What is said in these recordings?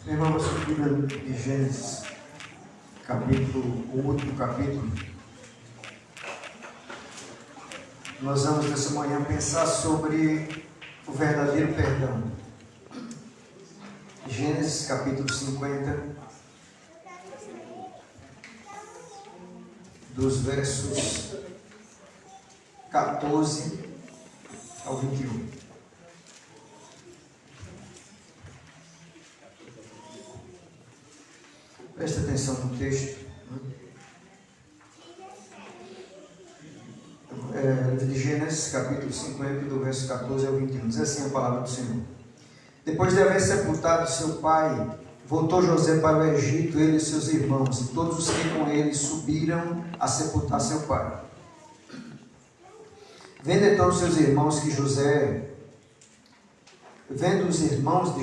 Irmãos, a Bíblia de Gênesis, o último capítulo, nós vamos nessa manhã pensar sobre o verdadeiro perdão. Gênesis capítulo 50, dos versos 14 ao 21. Preste atenção no texto. Livro de Gênesis, capítulo 50, do verso 14 ao 21. Diz assim a palavra do Senhor. Depois de haver sepultado seu pai, voltou José para o Egito, ele e seus irmãos, e todos os que com ele subiram a sepultar seu pai. Vendo os irmãos de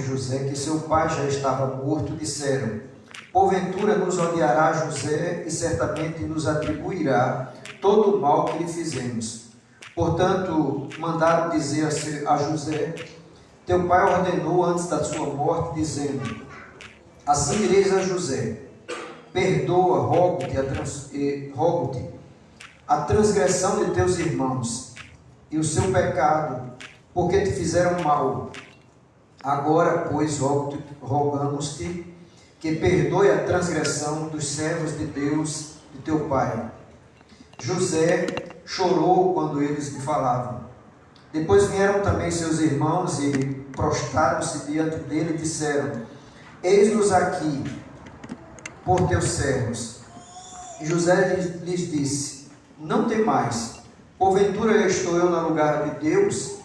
José que seu pai já estava morto, disseram: porventura nos odiará José e certamente nos atribuirá todo o mal que lhe fizemos. Portanto, mandaram dizer a José: teu pai ordenou antes da sua morte, dizendo: assim direis a José: perdoa, rogo-te a transgressão de teus irmãos e o seu pecado, porque te fizeram mal. Agora, pois, rogamos-te que perdoe a transgressão dos servos de Deus de teu pai. José chorou quando eles lhe falavam. Depois vieram também seus irmãos e prostraram-se diante dele e disseram: eis-nos aqui por teus servos. E José lhes disse: não temais, porventura estou eu no lugar de Deus?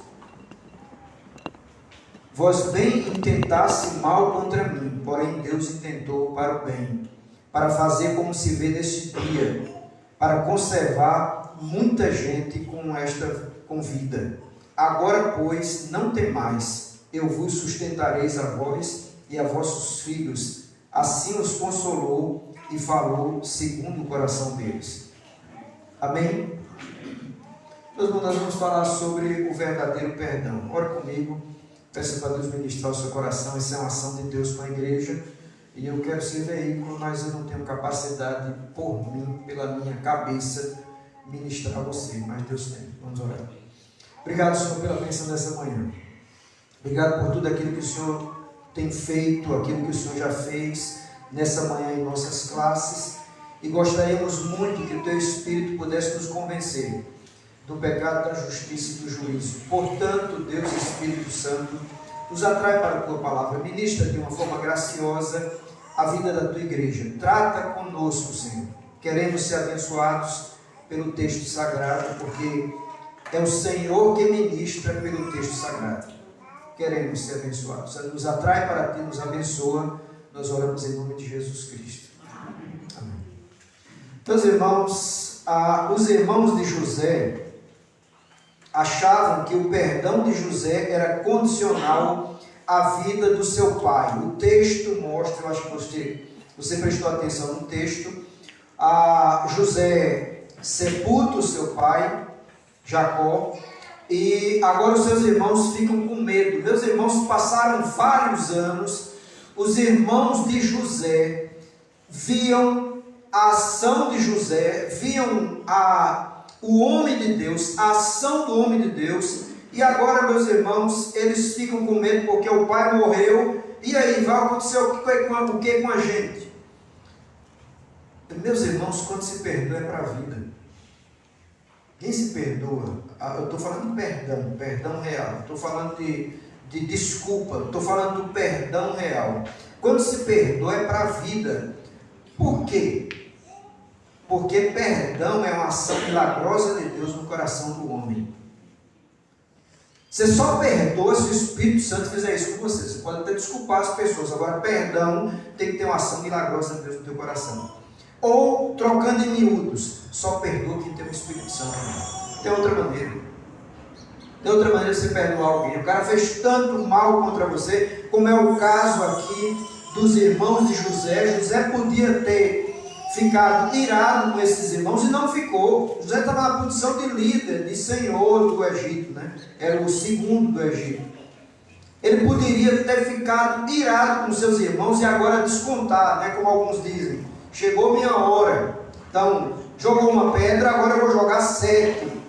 Vós bem intentasse mal contra mim, porém Deus intentou para o bem, para fazer como se vê neste dia, para conservar muita gente com vida. Agora, pois, não temais, eu vos sustentareis a vós e a vossos filhos. Assim os consolou e falou segundo o coração deles. Amém? Nós vamos falar sobre o verdadeiro perdão. Ore comigo. Peça para Deus ministrar o seu coração. Isso é uma ação de Deus com a igreja. E eu quero ser veículo, mas eu não tenho capacidade por mim, pela minha cabeça, ministrar a você. Mas Deus tem. Vamos orar. Obrigado, Senhor, pela bênção dessa manhã. Obrigado por tudo aquilo que o Senhor tem feito, aquilo que o Senhor já fez nessa manhã em nossas classes. E gostaríamos muito que o Teu Espírito pudesse nos convencer do pecado, da justiça e do juízo. Portanto, Deus Espírito Santo, nos atrai para a Tua Palavra. Ministra de uma forma graciosa a vida da Tua igreja. Trata conosco, Senhor. Queremos ser abençoados pelo texto sagrado, porque é o Senhor que ministra pelo texto sagrado. Queremos ser abençoados. Nos atrai para Ti, nos abençoa. Nós oramos em nome de Jesus Cristo. Amém. Meus irmãos, os irmãos de José achavam que o perdão de José era condicional à vida do seu pai. O texto mostra, eu acho que você prestou atenção no texto, José sepulta o seu pai, Jacó, e agora os seus irmãos ficam com medo. Meus irmãos, passaram vários anos, os irmãos de José viam a ação de José, viam o homem de Deus, a ação do homem de Deus, e agora, meus irmãos, eles ficam com medo porque o pai morreu, e aí vai acontecer o que com a gente? Meus irmãos, quando se perdoa é para a vida. Quem se perdoa, eu estou falando de perdão real, estou falando de desculpa, estou falando do perdão real. Quando se perdoa é para a vida. Por quê? Porque perdão é uma ação milagrosa de Deus no coração do homem. Você só perdoa se o Espírito Santo fizer isso com você. Você pode até desculpar as pessoas. Agora, perdão tem que ter uma ação milagrosa de Deus no teu coração. Ou, trocando em miúdos, só perdoa quem tem o Espírito Santo. Tem outra maneira. Tem outra maneira de você perdoar alguém. O cara fez tanto mal contra você, como é o caso aqui dos irmãos de José. José podia ter ficado irado com esses irmãos e não ficou. José estava na posição de líder, de senhor do Egito, né? Era o segundo do Egito. Ele poderia ter ficado irado com seus irmãos e agora descontar, né, como alguns dizem. Chegou minha hora. Então, jogou uma pedra, agora eu vou jogar 7.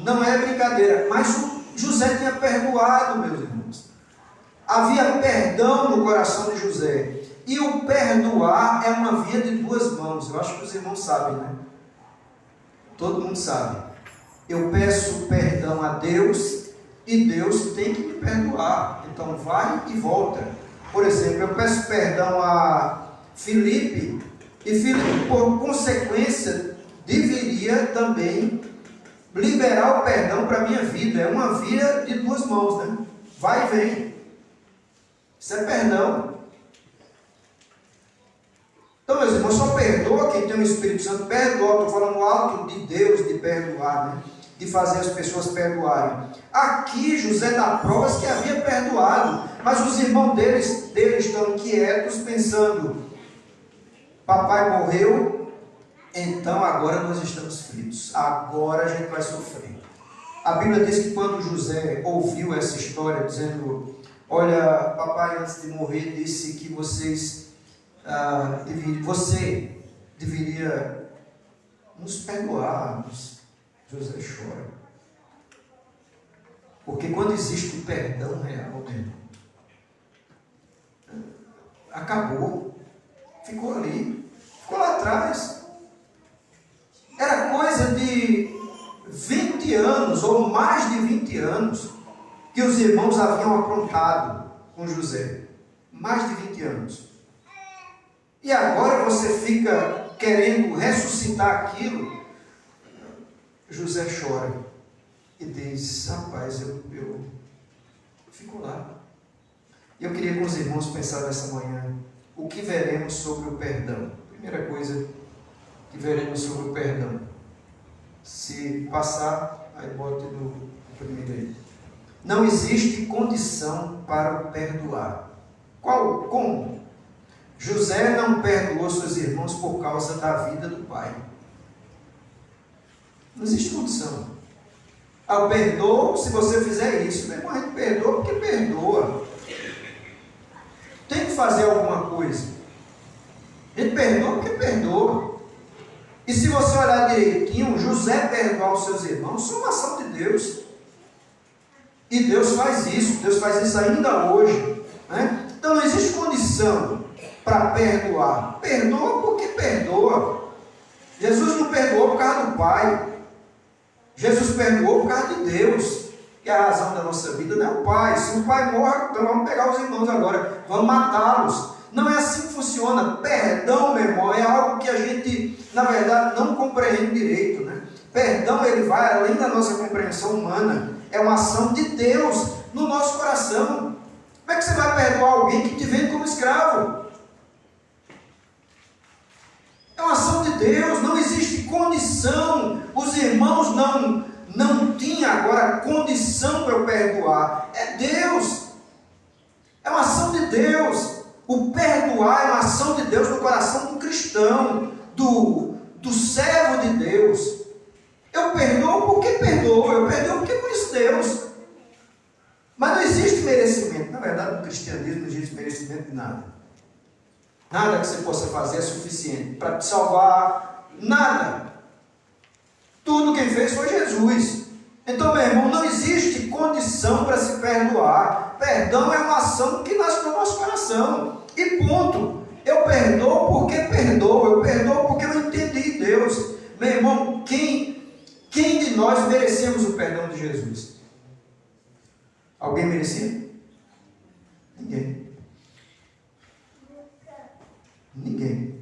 Não é brincadeira. Mas José tinha perdoado, meus irmãos. Havia perdão no coração de José. E o perdoar é uma via de duas mãos. Eu acho que os irmãos sabem, né? Todo mundo sabe. Eu peço perdão a Deus e Deus tem que me perdoar. Então vai e volta. Por exemplo, eu peço perdão a Filipe e Filipe, por consequência, deveria também liberar o perdão para a minha vida. É uma via de duas mãos, né? Vai e vem. Isso é perdão. Então, meus irmãos, só perdoa quem tem o Espírito Santo. Perdoa, estou falando alto de Deus, de perdoar, né? De fazer as pessoas perdoarem. Aqui José dá provas que havia perdoado, mas os irmãos dele estão inquietos, pensando: papai morreu, então agora nós estamos fritos, agora a gente vai sofrer. A Bíblia diz que quando José ouviu essa história, dizendo: olha, papai antes de morrer disse que você deveria nos perdoar. José chora, porque quando existe o perdão real, mesmo, acabou, ficou ali, ficou lá atrás. Era coisa de 20 anos ou mais de 20 anos que os irmãos haviam aprontado com José, mais de 20 anos. E agora você fica querendo ressuscitar aquilo. José chora e diz: rapaz, eu fico lá. E eu queria com os irmãos pensar nessa manhã: o que veremos sobre o perdão? Primeira coisa que veremos sobre o perdão. Se passar, aí bote no primeiro aí. Não existe condição para o perdoar. Como? José não perdoou seus irmãos por causa da vida do pai. Não existe condição. Eu perdoo se você fizer isso. Meu irmão, a gente perdoa porque perdoa. Tem que fazer alguma coisa. A gente perdoa porque perdoa. E se você olhar direitinho, José perdoar os seus irmãos, isso é uma ação de Deus. E Deus faz isso ainda hoje. Né? Então não existe condição para perdoar. Perdoa porque perdoa. Jesus não perdoou por causa do Pai. Jesus perdoou por causa de Deus, que a razão da nossa vida não é o Pai. Se o Pai morre, então vamos pegar os irmãos agora, vamos matá-los. Não é assim que funciona. Perdão, meu irmão, é algo que a gente, na verdade, não compreende direito, né? Perdão, ele vai além da nossa compreensão humana. É uma ação de Deus no nosso coração. Como é que você vai perdoar alguém que te vende como escravo? É uma ação de Deus, não existe condição. Os irmãos não tinham agora condição para eu perdoar. É Deus. É uma ação de Deus. O perdoar é uma ação de Deus no coração do cristão, do servo de Deus. Eu perdoo porque perdoo, eu perdoo porque conheço Deus. Mas não existe merecimento. Na verdade, no cristianismo não existe merecimento de nada. Nada que você possa fazer é suficiente para te salvar. Nada. Tudo quem fez foi Jesus. Então, meu irmão, não existe condição para se perdoar. Perdão é uma ação que nasce no nosso coração. E ponto. Eu perdoo porque perdoo. Eu perdoo porque eu entendi Deus. Meu irmão, quem de nós merecemos o perdão de Jesus? Alguém merecia? Ninguém. Ninguém.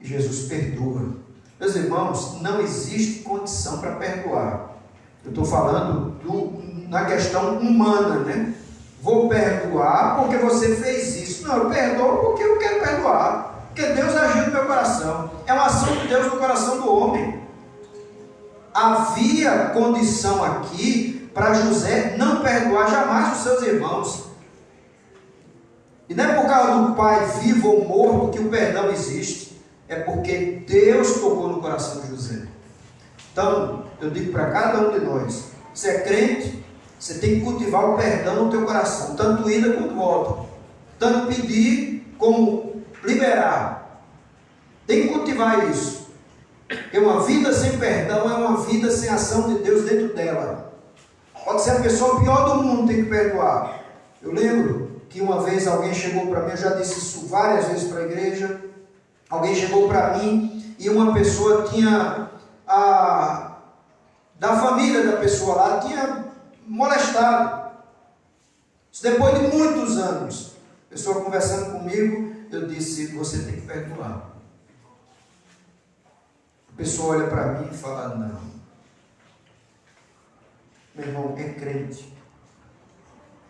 E Jesus perdoa. Meus irmãos, não existe condição para perdoar. Eu estou falando na questão humana, né? Vou perdoar porque você fez isso. Não, eu perdoo porque eu quero perdoar. Porque Deus agiu no meu coração. É uma ação de Deus no coração do homem. Havia condição aqui para José não perdoar jamais os seus irmãos. E não é por causa do pai vivo ou morto que o perdão existe. É porque Deus tocou no coração de José. Então, eu digo para cada um de nós: você é crente, Você tem que cultivar o perdão no teu coração, tanto ida quanto volta, tanto pedir como liberar. Tem que cultivar isso. Porque uma vida sem perdão é uma vida sem ação de Deus dentro dela. Pode ser a pessoa pior do mundo, tem que perdoar. Eu lembro que uma vez alguém chegou para mim, eu já disse isso várias vezes para a igreja. Alguém chegou para mim e uma pessoa tinha, da família da pessoa lá, tinha molestado. Isso depois de muitos anos. A pessoa conversando comigo, eu disse, você tem que perdoar. A pessoa olha para mim e fala, não. Meu irmão, é crente.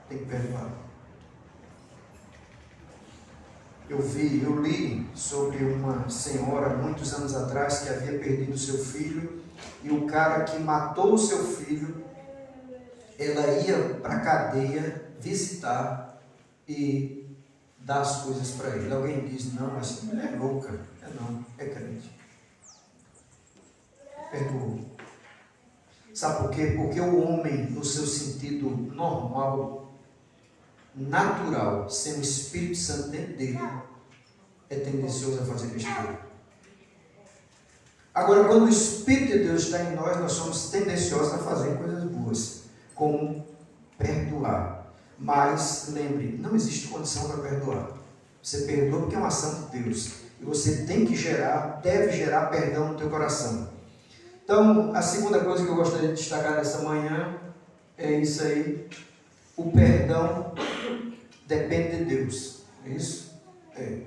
Tem que perdoar. Eu li sobre uma senhora, muitos anos atrás, que havia perdido seu filho, e o cara que matou o seu filho, ela ia para a cadeia visitar e dar as coisas para ele. Alguém diz, não, essa mulher é louca. Não, é crente. Perdoou. Sabe por quê? Porque o homem, no seu sentido normal, natural, sem o Espírito Santo dentro dele, é tendencioso a fazer besteira. Agora, quando o Espírito de Deus está em nós, nós somos tendenciosos a fazer coisas boas, como perdoar. Mas, lembre, não existe condição para perdoar. Você perdoa porque é uma ação de Deus. E você tem que deve gerar perdão no teu coração. Então, a segunda coisa que eu gostaria de destacar nessa manhã é isso aí. O perdão depende de Deus. É isso? É.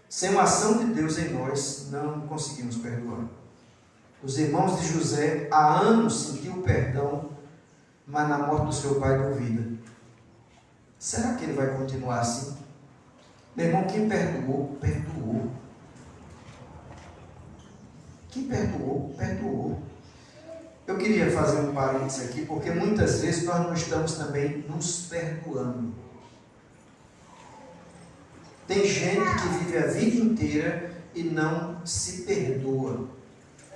Sem uma ação de Deus em nós, não conseguimos perdoar. Os irmãos de José, há anos sentiam o perdão, mas na morte do seu pai duvida. Será que ele vai continuar assim? Meu irmão, quem perdoou, perdoou. Quem perdoou, perdoou. Eu queria fazer um parênteses aqui, porque muitas vezes nós não estamos também nos perdoando. Tem gente que vive a vida inteira e não se perdoa.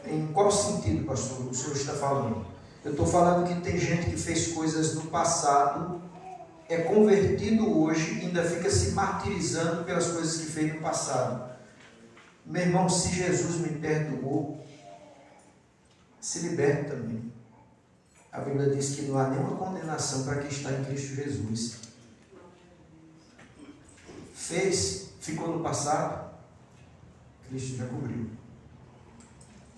Em qual sentido, pastor, o senhor está falando? Eu estou falando que tem gente que fez coisas no passado, é convertido hoje e ainda fica se martirizando pelas coisas que fez no passado. Meu irmão, se Jesus me perdoou, se liberte também. A Bíblia diz que não há nenhuma condenação para quem está em Cristo Jesus. Fez, ficou no passado, Cristo já cobriu.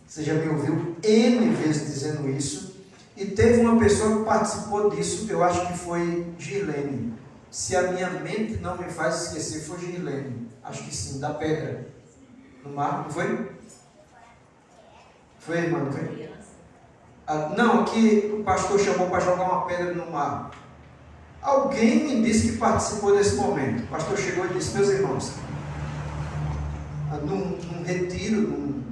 Você já me ouviu N vezes dizendo isso, e teve uma pessoa que participou disso, eu acho que foi Girlene. Se a minha mente não me faz esquecer, foi Girlene. Acho que sim, da pedra. No mar, não foi? Foi, irmão, não foi? Não, que o pastor chamou para jogar uma pedra no mar. Alguém me disse que participou desse momento. O pastor chegou e disse, meus irmãos, num retiro, num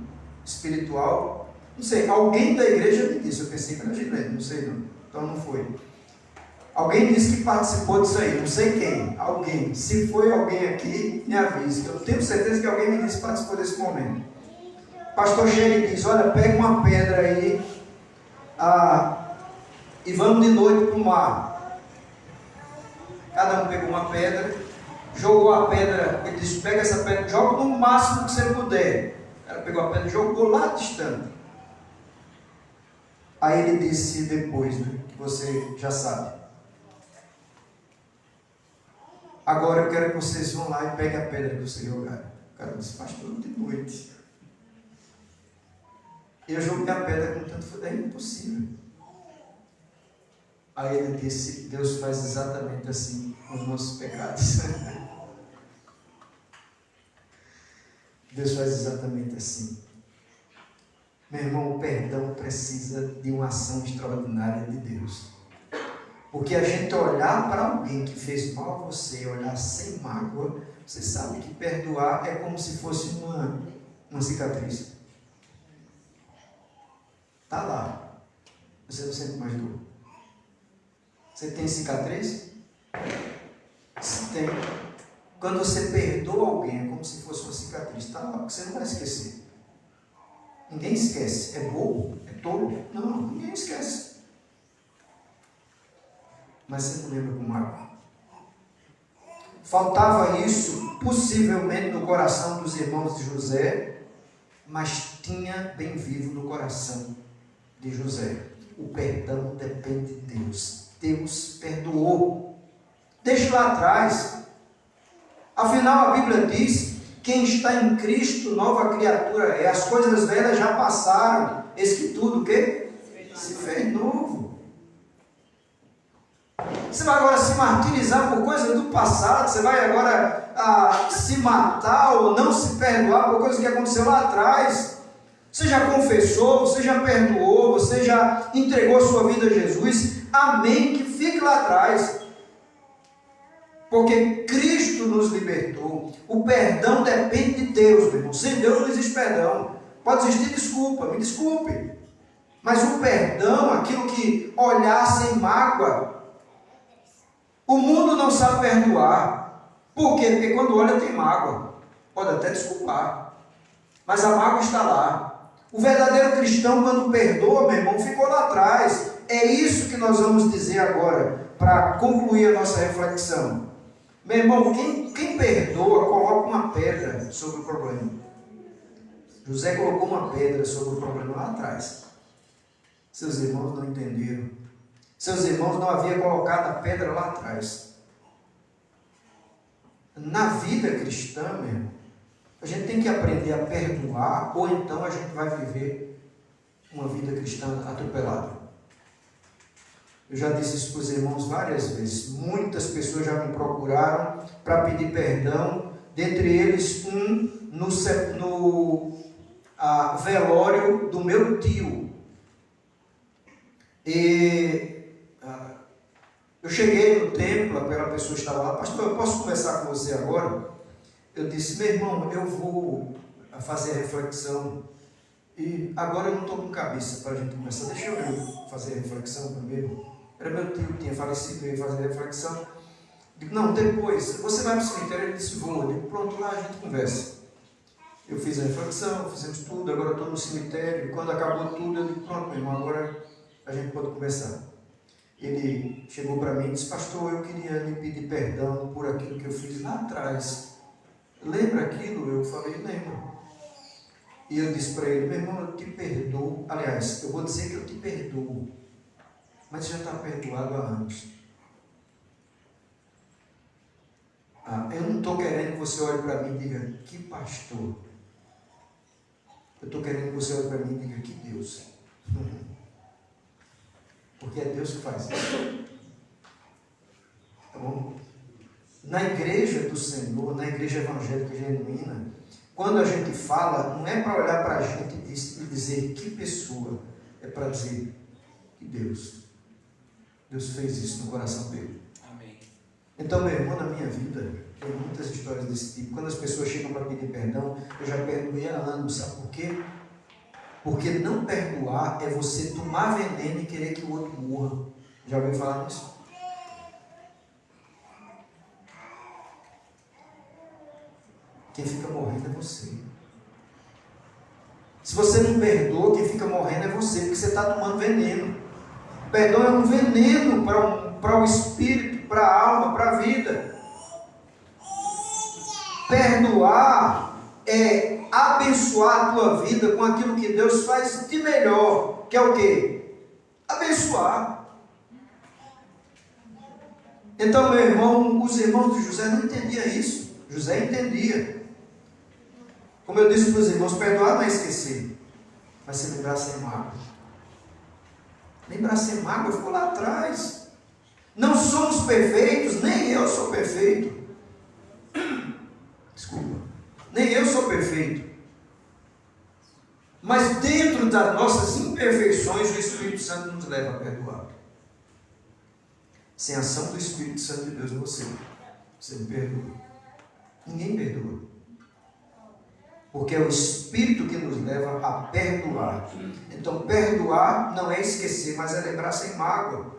espiritual, não sei, alguém da igreja me disse, eu pensei que era Gilene, não sei não, então não foi. Alguém disse que participou disso aí, não sei quem, alguém. Se foi alguém aqui, me avise. Eu tenho certeza que alguém me disse que participou desse momento. O pastor chega e diz, olha, pega uma pedra aí e vamos de noite para o mar. Cada um pegou uma pedra, jogou a pedra, ele disse, pega essa pedra, joga no máximo que você puder. Ela pegou a pedra e jogou lá distante. Aí ele disse depois, né, que você já sabe. Agora eu quero que vocês vão lá e peguem a pedra que vocês jogaram. O cara disse, pastor, de noite. Eu joguei a pedra com tanto foi, é impossível. Aí ele disse, Deus faz exatamente assim com os nossos pecados. Deus faz exatamente assim. Meu irmão, o perdão precisa de uma ação extraordinária de Deus. Porque a gente olhar para alguém que fez mal a você, olhar sem mágoa, você sabe que perdoar é como se fosse uma cicatriz. Está lá. Você não sente mais dor. Você tem cicatriz? Se tem. Quando você perdoa alguém, é como se fosse uma cicatriz. Está lá, porque você não vai esquecer. Ninguém esquece. É bobo? É tolo? Não, ninguém esquece. mas você não lembra com mágoa. Faltava isso, possivelmente, no coração dos irmãos de José, mas tinha bem vivo no coração de José. O perdão depende de Deus. Deus perdoou. Deixa lá atrás. Afinal, a Bíblia diz: quem está em Cristo, nova criatura é. As coisas velhas já passaram. Eis que tudo o quê? Se fez novo. Você vai agora se martirizar por coisa do passado? Você vai agora se matar ou não se perdoar por coisa que aconteceu lá atrás? Você já confessou, você já perdoou, você já entregou sua vida a Jesus? Amém, que fique lá atrás. Porque Cristo nos libertou. O perdão depende de Deus, meu irmão. Sem Deus não existe perdão. Pode existir desculpa, me desculpe. Mas o perdão, aquilo que olhar sem mágoa, o mundo não sabe perdoar. Por quê? Porque quando olha tem mágoa. Pode até desculpar, mas a mágoa está lá. O verdadeiro cristão, quando perdoa, meu irmão, ficou lá atrás. É isso que nós vamos dizer agora, para concluir a nossa reflexão. Meu irmão, quem perdoa, coloca uma pedra sobre o problema. José colocou uma pedra sobre o problema lá atrás. Seus irmãos não entenderam. Seus irmãos não haviam colocado a pedra lá atrás. Na vida cristã, meu irmão, a gente tem que aprender a perdoar, ou então a gente vai viver uma vida cristã atropelada. Eu já disse isso para os irmãos várias vezes. Muitas pessoas já me procuraram para pedir perdão, dentre eles no velório do meu tio. Eu cheguei no templo, aquela pessoa estava lá: pastor, eu posso conversar com você agora? Eu disse: meu irmão, eu vou fazer a reflexão, e agora eu não estou com cabeça para a gente conversar, deixa eu fazer a reflexão primeiro. Era meu tio que tinha falecido, eu ia fazer a reflexão. Digo: não, depois, você vai para o cemitério? Ele disse: vou. Eu digo: pronto, lá a gente conversa. Eu fiz a reflexão, fizemos tudo, agora estou no cemitério, e quando acabou tudo, eu digo: pronto, meu irmão, agora a gente pode conversar. Ele chegou para mim e disse: pastor, eu queria lhe pedir perdão por aquilo que eu fiz lá atrás. Lembra aquilo? Eu falei: lembro. E eu disse para ele: meu irmão, eu te perdoo. Aliás, eu vou dizer que eu te perdoo, mas já está perdoado há anos. Eu não estou querendo que você olhe para mim e diga: que pastor. Eu estou querendo que você olhe para mim e diga: que Deus. Porque é Deus que faz isso. Tá bom? Na igreja do Senhor, na igreja evangélica genuína, quando a gente fala, não é para olhar para a gente e dizer que pessoa, é para dizer que Deus fez isso no coração dele. Amém. Então, meu irmão, na minha vida, tem muitas histórias desse tipo. Quando as pessoas chegam para pedir perdão, eu já perdoei há anos. Sabe por quê? Porque não perdoar é você tomar veneno e querer que o outro morra. Já ouviu falar nisso? Quem fica morrendo é você. Se você não perdoa, quem fica morrendo é você, porque você está tomando veneno. O perdão é um veneno para o espírito, para a alma, para a vida. Perdoar é abençoar a tua vida com aquilo que Deus faz de melhor, que é o quê? Abençoar. Então, meu irmão, os irmãos de José não entendiam isso. José entendia. Como eu disse para os irmãos, perdoar não é esquecer, mas se lembrar sem mágoa. Lembrar sem mágoa ficou lá atrás. Não somos perfeitos, nem eu sou perfeito. Desculpa. Nem eu sou perfeito. Mas dentro das nossas imperfeições, o Espírito Santo nos leva a perdoar. Sem a ação do Espírito Santo de Deus em você, você não perdoa. Ninguém perdoa. Porque é o Espírito que nos leva a perdoar. Então, perdoar não é esquecer, mas é lembrar sem mágoa.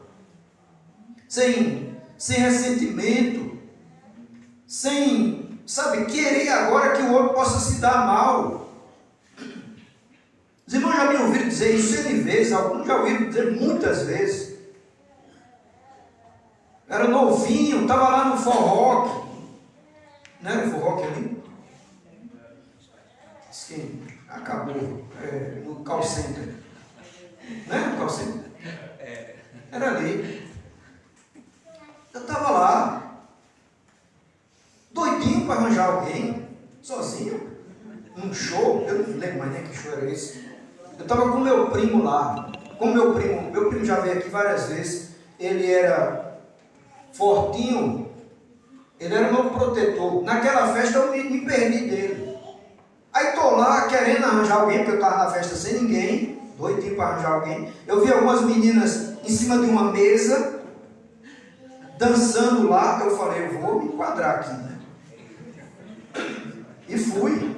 Sem ressentimento. Sem, querer agora que o outro possa se dar mal. Os irmãos já me ouviram dizer isso N vezes, alguns já ouviram dizer muitas vezes. novinho, estava lá no Forroque. Não era o Forroque ali? Sim, acabou. No call center. Não era no call center? Era ali. Eu estava lá, doidinho para arranjar alguém, sozinho, num show. Eu não lembro mais nem que show era esse. Eu estava com meu primo lá. Com meu primo já veio aqui várias vezes. Ele era fortinho, ele era meu protetor. Naquela festa eu me perdi dele. Aí estou lá querendo arranjar alguém, porque eu estava na festa sem ninguém, doidinho para arranjar alguém. Eu vi algumas meninas em cima de uma mesa, dançando lá. Eu falei, eu vou me enquadrar aqui, né? E fui.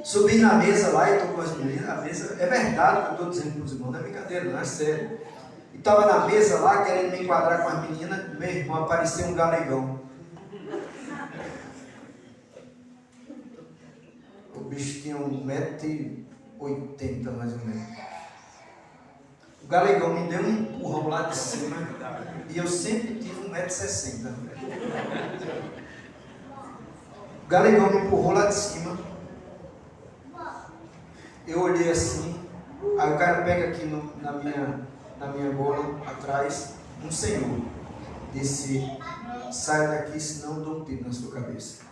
Subi na mesa lá e estou com as meninas na mesa. É verdade o que eu estou dizendo para os irmãos, não é brincadeira, não é sério. E estava na mesa lá, querendo me enquadrar com as meninas. Meu irmão, apareceu um galegão. O bicho tinha 1,80 m mais ou menos. O galegão me deu um empurrão lá de cima. E eu sempre tive 1,60 m. O galegão me empurrou lá de cima. Eu olhei assim. Aí o cara pega aqui na minha bola, atrás, um senhor. Disse, sai daqui, senão eu dou um tiro na sua cabeça.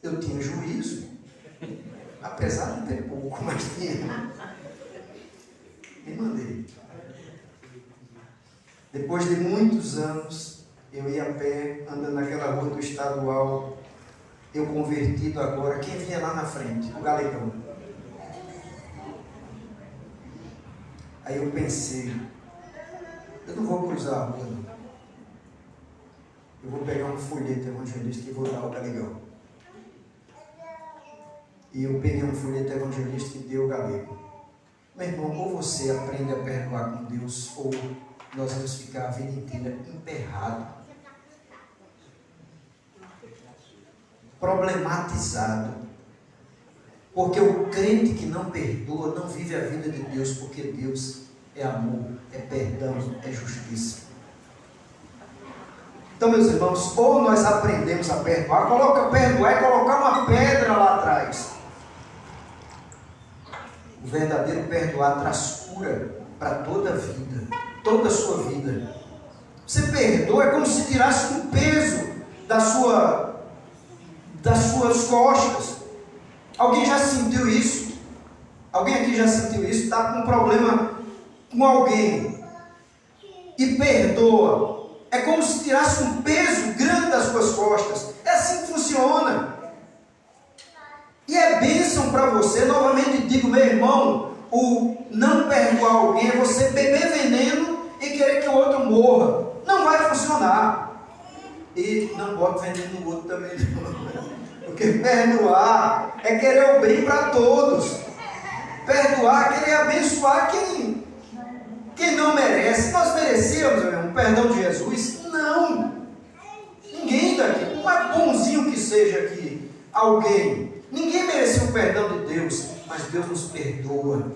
Eu tinha juízo, apesar de ter pouco, mas tinha. Me mandei. Depois de muitos anos, eu ia a pé, andando naquela rua do estadual, eu convertido agora, quem vinha lá na frente? O galegão. Aí eu pensei, eu não vou cruzar a rua, não. Eu vou pegar um folheto evangelista e vou dar ao galegão. E eu peguei um folheto evangelista e dei ao galego. Meu irmão, ou você aprende a perdoar com Deus, ou nós vamos ficar a vida inteira emperrado, problematizado. Porque o crente que não perdoa não vive a vida de Deus, porque Deus é amor, é perdão, é justiça. Então, meus irmãos, ou nós aprendemos a perdoar, perdoar é colocar uma pedra lá atrás. O verdadeiro perdoar traz cura para toda a vida, toda a sua vida. Você perdoa é como se tirasse um peso das suas costas. Alguém já sentiu isso? Alguém aqui já sentiu isso? Está com um problema com alguém e perdoa. É como se tirasse um peso grande das suas costas. É assim que funciona. E é bênção para você. Novamente digo, meu irmão, o não perdoar alguém é você beber veneno e querer que o outro morra. Não vai funcionar. E não bota veneno no outro também, não. Porque perdoar é querer o bem para todos. Perdoar é querer abençoar quem não merece. Nós merecíamos, meu irmão, o perdão de Jesus? Não. Ninguém daqui, por mais bonzinho que seja aqui, alguém, ninguém merecia o perdão de Deus, mas Deus nos perdoa.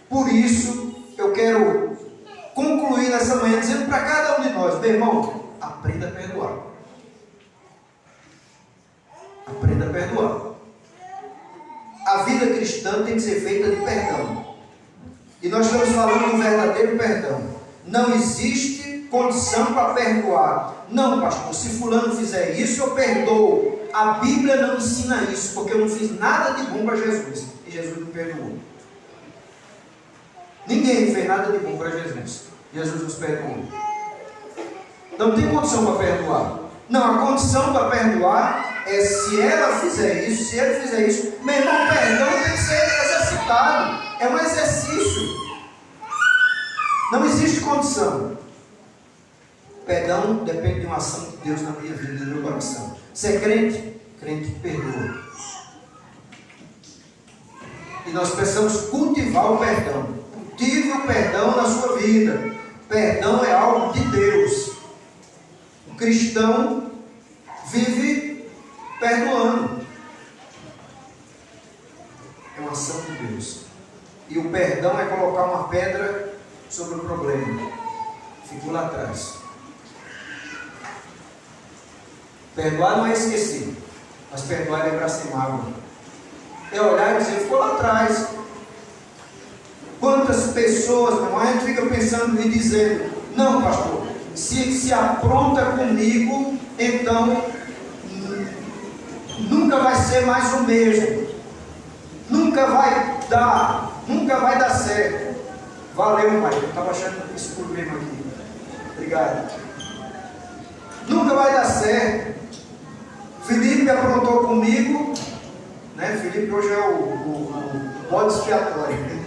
Por isso, eu quero concluir nessa manhã dizendo para cada um de nós, meu irmão, aprenda a perdoar. Aprenda a perdoar. A vida cristã tem que ser feita de perdão. E nós estamos falando do verdadeiro perdão. Não existe condição para perdoar. Não, pastor, se fulano fizer isso, eu perdoo. A Bíblia não ensina isso, porque eu não fiz nada de bom para Jesus. E Jesus me perdoou. Ninguém fez nada de bom para Jesus. Jesus nos perdoou. Não tem condição para perdoar. Não, a condição para perdoar é se ela fizer isso, se ele fizer isso. Meu irmão, o perdão tem que ser exercitado. É um exercício. Não existe condição. Perdão depende de uma ação de Deus na minha vida, no meu coração. Você é crente? Crente perdoa. E nós precisamos cultivar o perdão. Cultive o perdão na sua vida. Perdão é algo de Deus. O cristão vive perdoando. É uma ação de Deus. E o perdão é colocar uma pedra sobre o problema. ficou lá atrás. Perdoar não é esquecer, mas perdoar é lembrar sem mágoa. É olhar e dizer, ficou lá atrás. Quantas pessoas, meu irmão, a gente fica pensando e dizendo, não, pastor, se apronta comigo, então nunca vai ser mais o mesmo. Nunca vai dar certo. Valeu, pai, eu estava achando esse problema aqui. Obrigado. Nunca vai dar certo. Felipe aprontou comigo, né? Felipe hoje é o bode expiatório.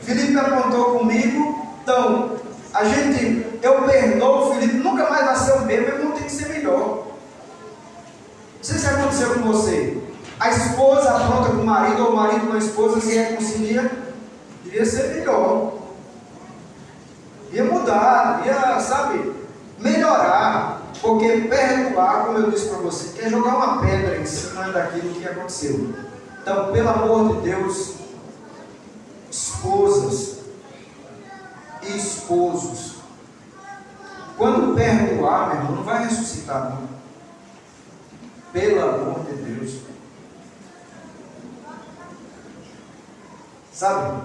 Felipe aprontou comigo, então eu perdoo o Felipe, nunca mais vai ser o mesmo, meu irmão tem que ser melhor. Não sei se aconteceu com você. A esposa apronta com o marido, ou o marido com a esposa, se reconcilia, devia ser melhor. Ia mudar, ia, sabe, melhorar. Porque perdoar, como eu disse para você, quer jogar uma pedra em cima daquilo que aconteceu. Então, pelo amor de Deus, esposas e esposos, quando perdoar, meu irmão, não vai ressuscitar, não. Pelo amor de Deus. Sabe?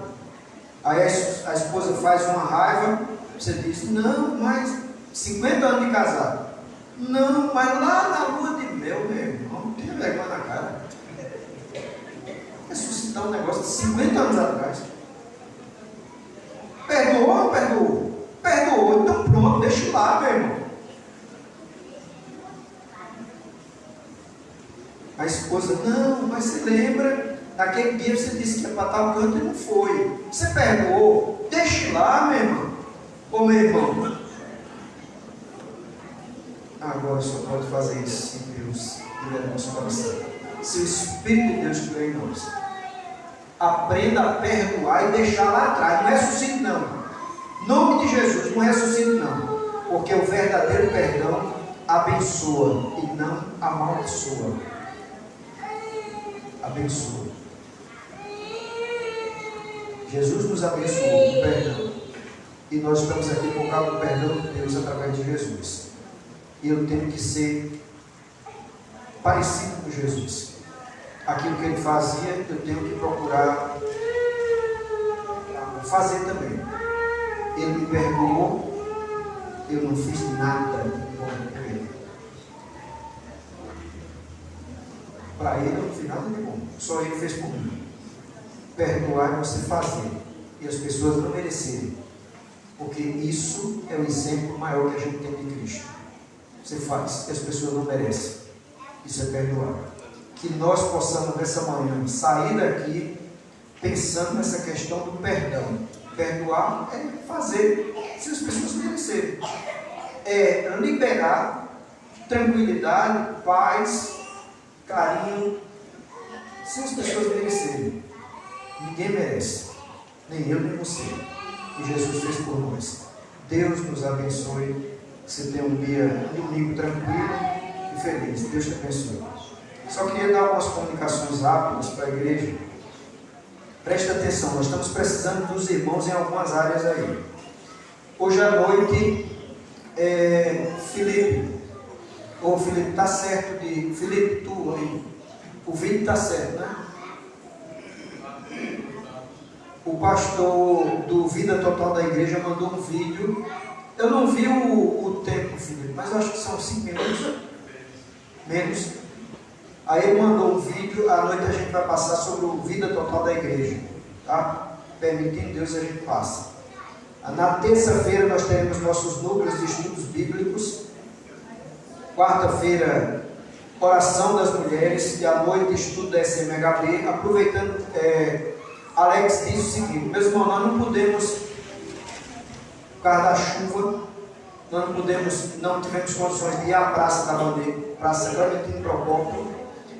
Aí a esposa faz uma raiva, você diz, não, mas 50 anos de casado. Não, mas lá na lua de mel, meu irmão, não tinha vergonha na cara. Ressuscitar um negócio de 50 anos atrás. Perdoou ou perdoou? Perdoou, então pronto, deixa lá, meu irmão. A esposa, não, mas você lembra, naquele dia você disse que ia para tal canto e não foi. Você perdoou, deixa lá, meu irmão. Ô meu irmão, agora só pode fazer isso se Deus tiver no nosso coração. Se o Espírito de Deus estiver em nós. Aprenda a perdoar e deixar lá atrás. Não ressuscite não. Em nome de Jesus, não ressuscite não. Porque o verdadeiro perdão abençoa e não amaldiçoa. Abençoa. Jesus nos abençoou com perdão. E nós estamos aqui por causa do perdão de Deus através de Jesus. E eu tenho que ser parecido com Jesus. Aquilo que ele fazia, eu tenho que procurar fazer também. Ele me perdoou, eu não fiz nada de bom com ele. Para ele eu não fiz nada de bom, só ele fez por mim. Perdoar é você fazer, e as pessoas não merecerem, porque isso é o exemplo maior que a gente tem de Cristo. Você faz, e as pessoas não merecem. Isso é perdoar. Que nós possamos nessa manhã sair daqui pensando nessa questão do perdão. Perdoar é fazer se as pessoas merecerem. É liberar tranquilidade, paz, carinho, se as pessoas merecerem. Ninguém merece, nem eu nem você. E Jesus fez por nós. Deus nos abençoe. Você tenha um domingo tranquilo e feliz. Deus te abençoe. Só queria dar algumas comunicações rápidas para a igreja. Preste atenção, nós estamos precisando dos irmãos em algumas áreas aí. Hoje à noite, Felipe, está certo de... Felipe, tu aí, o vídeo está certo, né? O pastor do Vida Total da igreja mandou um vídeo. Eu não vi o tempo, Felipe, mas eu acho que são 5 minutos. Menos. Aí ele mandou um vídeo, à noite a gente vai passar sobre o Vida Total da igreja, tá? Permitindo Deus, a gente passa. Na terça-feira nós teremos nossos núcleos de estudos bíblicos. Quarta-feira, oração das mulheres. E à noite, estudo da SMHB. Aproveitando, Alex disse o seguinte: meus irmãos, nós não podemos, por causa da chuva, não tivemos condições de ir à Praça da Bandeira, Praça Clementino Procópio,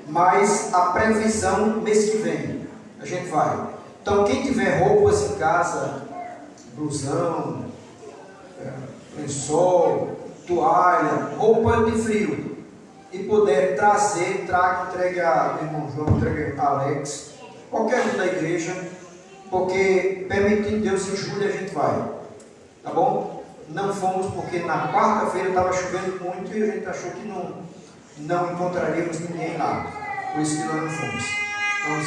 mas a previsão mês que vem, a gente vai. Então quem tiver roupas em casa, blusão, lençol, toalha, roupa de frio, e puder trazer, entregue a irmão João, entregue a Alex, qualquer um da igreja, porque permitindo Deus, em julho a gente vai, tá bom? não fomos porque na quarta-feira estava chovendo muito e a gente achou que não encontraríamos ninguém lá. Por isso que nós não fomos. Então,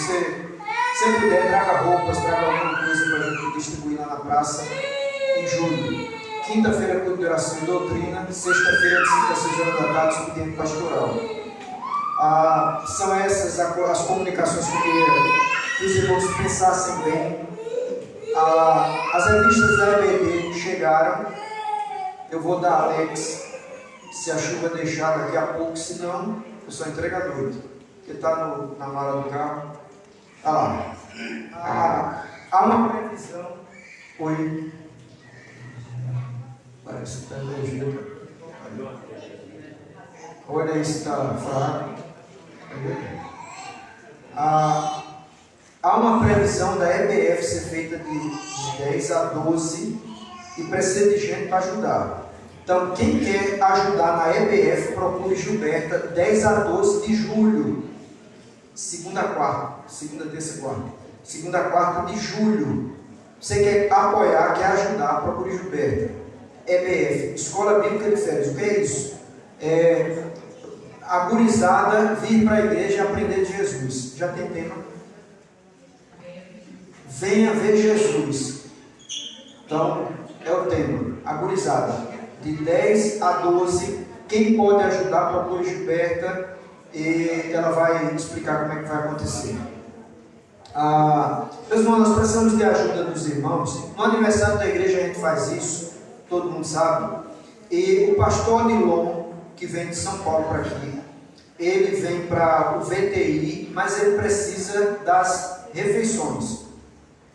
se puder, traga roupas, traga alguma coisa para a gente distribuir lá na praça em julho. Quinta-feira, culto de oração e doutrina. Sexta-feira, de 5 a 6 horas da tarde, expediente pastoral. São essas as comunicações que eu queria que os irmãos pensassem bem. As revistas da EBD chegaram. Eu vou dar a Alex, se a chuva deixar daqui a pouco, senão eu só entrego à noite. Porque está na mala do carro. Há uma previsão. Oi. Parece que está energia. Olha aí se está fraco. Há uma previsão da EBF ser feita de 10 a 12 e precisa de gente para ajudar. Então, quem quer ajudar na EBF, procure Gilberta, 10 a 12 de julho. Segunda, terça e quarta. Segunda, quarta de julho. Você quer apoiar, quer ajudar, procure Gilberta. EBF, Escola Bíblica de Férias. O que é isso? A gurizada vir para a igreja e aprender de Jesus. Já tem tema? Venha ver Jesus. Então, é o tema. A gurizada. De 10 a 12. Quem pode ajudar, procure Gilberta. E ela vai explicar como é que vai acontecer. Meus irmãos, nós precisamos de ajuda dos irmãos. No aniversário da igreja a gente faz isso. Todo mundo sabe. E o pastor Nilon, que vem de São Paulo para aqui, ele vem para o VTI, mas ele precisa das refeições.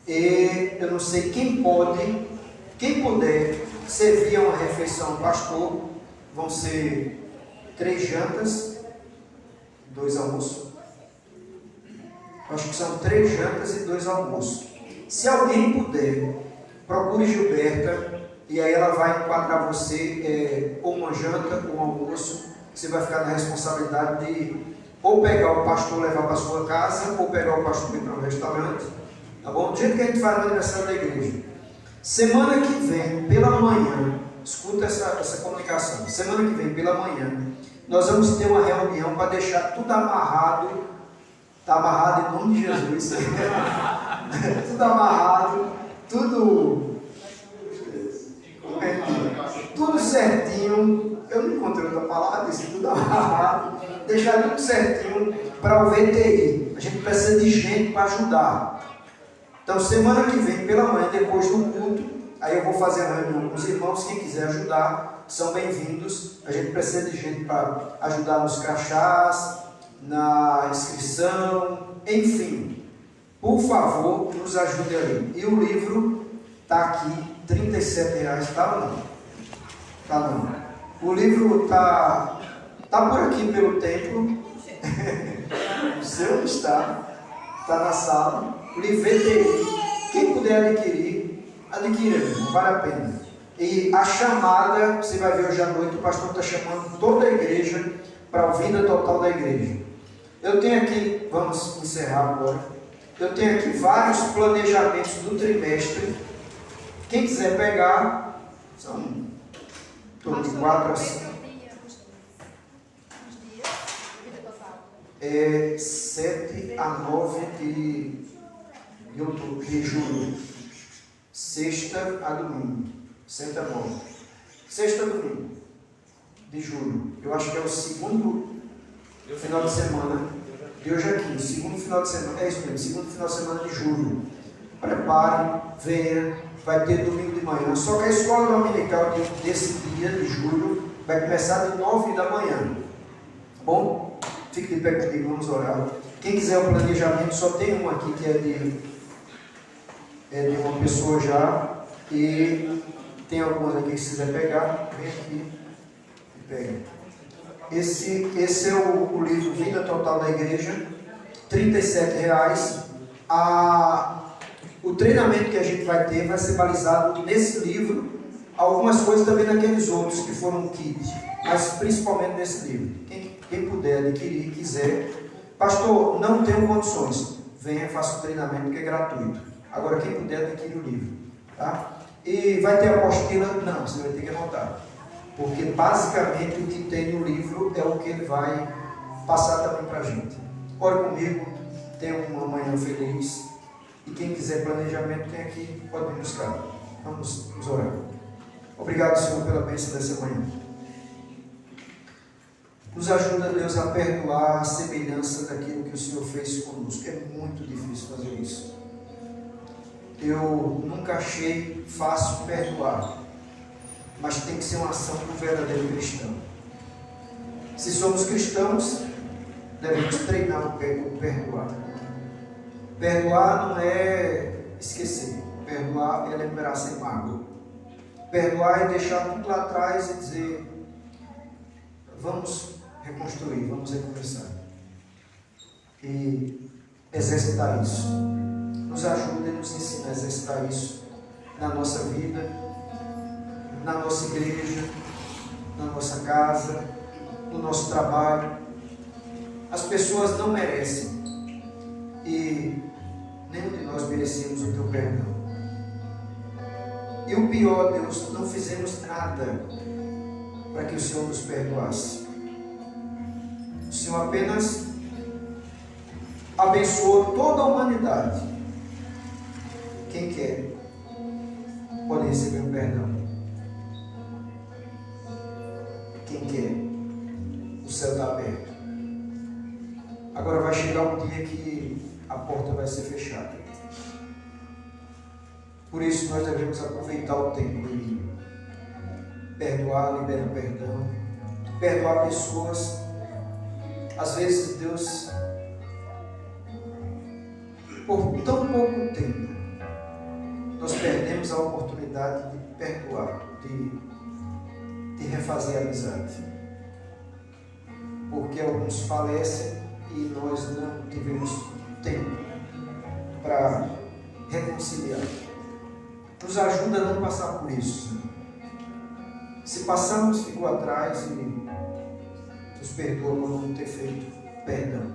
E eu não sei quem puder servir uma refeição pastor. Vão ser 3 jantas, 2 almoços. Acho que são 3 jantas e 2 almoços. Se alguém puder, procure Gilberta e aí ela vai enquadrar você ou uma janta ou um almoço. Você vai ficar na responsabilidade de ou pegar o pastor e levar para a sua casa, ou pegar o pastor e ir para um restaurante. Tá bom? Do jeito que a gente faz no aniversário da igreja. Semana que vem, pela manhã, escuta essa comunicação. Semana que vem, pela manhã, nós vamos ter uma reunião para deixar tudo amarrado. Está amarrado em nome de Jesus. Tudo amarrado, tudo certinho. Eu não encontrei outra palavra, disse tudo amarrado. Deixar tudo certinho para o VTI. A gente precisa de gente para ajudar. Então, semana que vem, pela manhã, depois do culto, aí eu vou fazer a reunião com os irmãos. Quem quiser ajudar, são bem-vindos. A gente precisa de gente para ajudar nos crachás, na inscrição, enfim. Por favor, nos ajude aí. E o livro está aqui, R$37, tá ou não? Tá não. O livro está por aqui pelo templo. O seu não está. Está na sala. O livro VTI. Quem puder adquirir, adquira, vale a pena. E a chamada, você vai ver hoje à noite, o pastor está chamando toda a igreja para a vida total da igreja. Eu tenho aqui, vamos encerrar agora. Eu tenho aqui vários planejamentos do trimestre. Quem quiser pegar, são todos 4 a 5. 7 a 9 de julho. Sexta a domingo. 7 a 9. Sexta a domingo de julho. Eu acho que é o segundo final de semana. De hoje aqui, segundo final de semana. É isso mesmo, segundo final de semana de julho. Prepare, venha. Vai ter domingo de manhã. Só que a escola dominical desse dia de julho vai começar de 9 da manhã. Tá bom? Fique de pé comigo, vamos orar. Quem quiser o planejamento, só tem um aqui que é de uma pessoa já. E tem algumas aqui que se quiser pegar, vem aqui e pega. Esse é o livro Vida Total da Igreja, R$37. O treinamento que a gente vai ter vai ser balizado nesse livro. Algumas coisas também naqueles outros que foram kit, mas principalmente nesse livro. Quem puder adquirir, quiser. Pastor, não tenho condições. Venha, faça o treinamento que é gratuito. Agora, quem puder, adquire o livro. Tá? E vai ter apostila? Não, você vai ter que anotar. Porque basicamente o que tem no livro é o que ele vai passar também para a gente. Ore comigo, tenha uma manhã feliz. E quem quiser planejamento tem aqui, pode me buscar. Vamos orar. Obrigado, Senhor, pela bênção dessa manhã. Nos ajuda, Deus, a perdoar a semelhança daquilo que o Senhor fez conosco. É muito difícil fazer isso. Eu nunca achei fácil perdoar, mas tem que ser uma ação do verdadeiro cristão. Se somos cristãos, devemos treinar o perdoar. Perdoar não é esquecer. Perdoar é lembrar sem mágoa. Perdoar é deixar tudo lá atrás e dizer: vamos reconstruir, vamos recomeçar. E exercitar isso. Nos ajuda e nos ensina a exercitar isso na nossa vida, na nossa igreja, na nossa casa, no nosso trabalho. As pessoas não merecem e nenhum de nós merecemos o teu perdão. E o pior, Deus, não fizemos nada para que o Senhor nos perdoasse. O Senhor apenas abençoou toda a humanidade. Quem quer pode receber o perdão. Quem quer, o céu está aberto. Agora vai chegar um dia que a porta vai ser fechada. Por isso nós devemos aproveitar o tempo e perdoar, liberar perdão, perdoar pessoas. Às vezes Deus, por tão pouco tempo, nós perdemos a oportunidade de perdoar, de refazer a amizade. Porque alguns falecem e nós não tivemos tempo para reconciliar. Nos ajuda a não passar por isso. Se passamos, ficou atrás e nos perdoa por não ter feito perdão.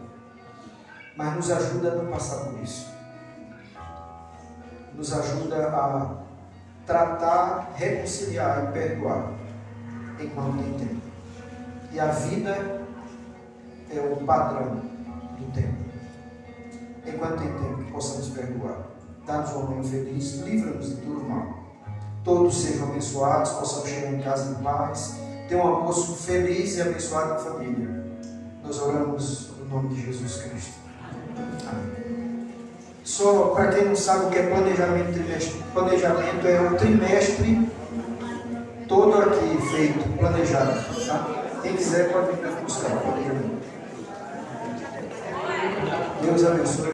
Mas nos ajuda a não passar por isso. Nos ajuda a tratar, reconciliar e perdoar enquanto tem tempo. E a vida é o padrão do tempo. Enquanto tem tempo, que possamos perdoar. Dá-nos uma manhã feliz, livra-nos de todo mal. Todos sejam abençoados, possamos chegar em casa em paz, ter um almoço feliz e abençoado em família. Nós oramos no nome de Jesus Cristo. Amém. Só para quem não sabe o que é planejamento trimestre, planejamento é o trimestre todo aqui feito, planejado. Tá? Quem quiser pode vir buscar. Deus abençoe.